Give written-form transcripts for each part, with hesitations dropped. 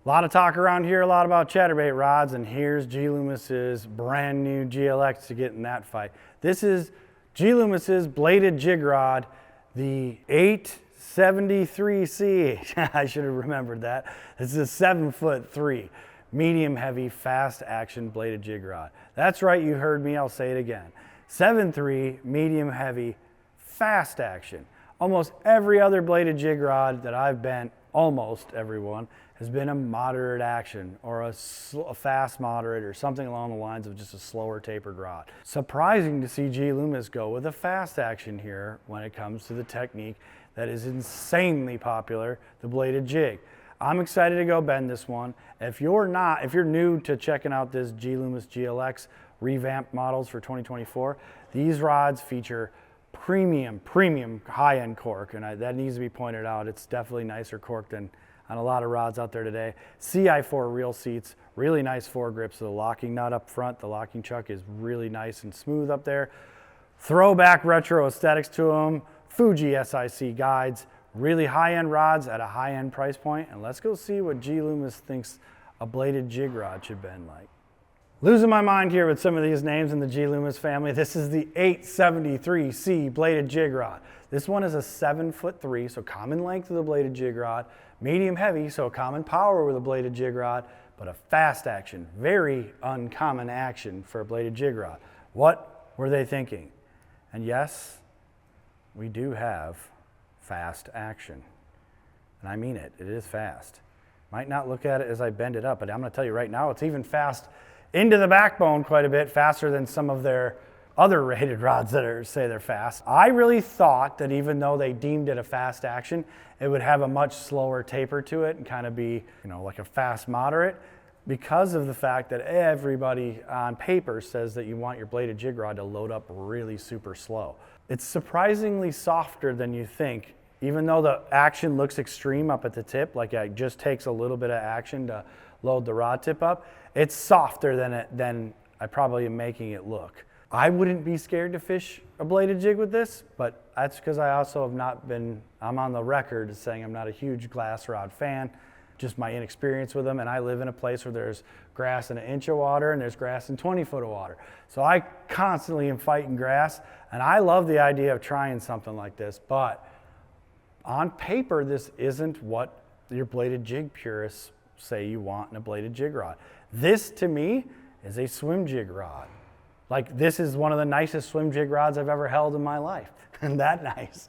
A lot of talk around here, a lot about chatterbait rods, and here's G. Loomis's brand new GLX to get in that fight. This is G. Loomis's bladed jig rod, the 873C. I should have remembered that. This is a 7'3", medium heavy, fast action bladed jig rod. That's right, you heard me, I'll say it again. 7'3", medium heavy, fast action. Almost every other bladed jig rod that I've bent, almost everyone, has been a moderate action or a fast moderate or something along the lines of just a slower tapered rod. Surprising to see G. Loomis go with a fast action here when it comes to the technique that is insanely popular, the bladed jig. I'm excited to go bend this one. If you're new to checking out this G. Loomis GLX revamped models for 2024, these rods feature premium high-end cork, and that needs to be pointed out. It's definitely nicer cork than on a lot of rods out there today. CI4 reel seats, really nice foregrips. So the locking nut up front, the locking chuck is really nice and smooth up there. Throwback retro aesthetics to them. Fuji SIC guides, really high-end rods at a high-end price point. And let's go see what G. Loomis thinks a bladed jig rod should bend like. Losing my mind here with some of these names in the G. Loomis family. This is the 873C bladed jig rod. This one is a 7'3", so common length of the bladed jig rod, medium heavy, so common power with a bladed jig rod, but a fast action, very uncommon action for a bladed jig rod. What were they thinking? And yes, we do have fast action. And I mean it, it is fast. Might not look at it as I bend it up, but I'm gonna tell you right now, it's even fast into the backbone quite a bit, faster than some of their other rated rods that say they're fast. I really thought that even though they deemed it a fast action, it would have a much slower taper to it and kind of be, like a fast moderate, because of the fact that everybody on paper says that you want your bladed jig rod to load up really super slow. It's surprisingly softer than you think, even though the action looks extreme up at the tip, like it just takes a little bit of action to load the rod tip up. It's softer than I probably am making it look. I wouldn't be scared to fish a bladed jig with this, but that's because I also have not been, I'm on the record as saying I'm not a huge glass rod fan, just my inexperience with them, and I live in a place where there's grass in 1 inch of water and there's grass in 20 foot of water. So I constantly am fighting grass, and I love the idea of trying something like this, but on paper, this isn't what your bladed jig purists say you want in a bladed jig rod. This, to me, is a swim jig rod. Like, this is one of the nicest swim jig rods I've ever held in my life. And that nice.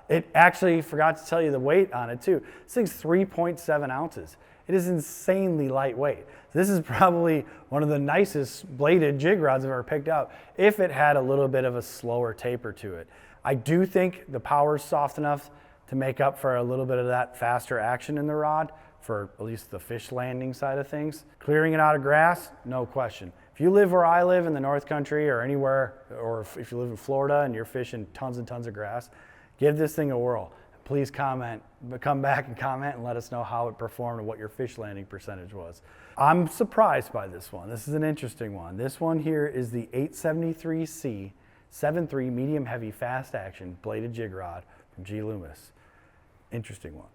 It actually, forgot to tell you the weight on it too. This thing's 3.7 ounces. It is insanely lightweight. This is probably one of the nicest bladed jig rods I've ever picked up if it had a little bit of a slower taper to it. I do think the power's soft enough to make up for a little bit of that faster action in the rod, for at least the fish landing side of things. Clearing it out of grass, no question. If you live where I live in the North Country or anywhere, or if you live in Florida and you're fishing tons and tons of grass, give this thing a whirl. Please comment, come back and comment and let us know how it performed and what your fish landing percentage was. I'm surprised by this one. This is an interesting one. This one here is the 873C 7'3" medium heavy fast action bladed jig rod from G. Loomis. Interesting one.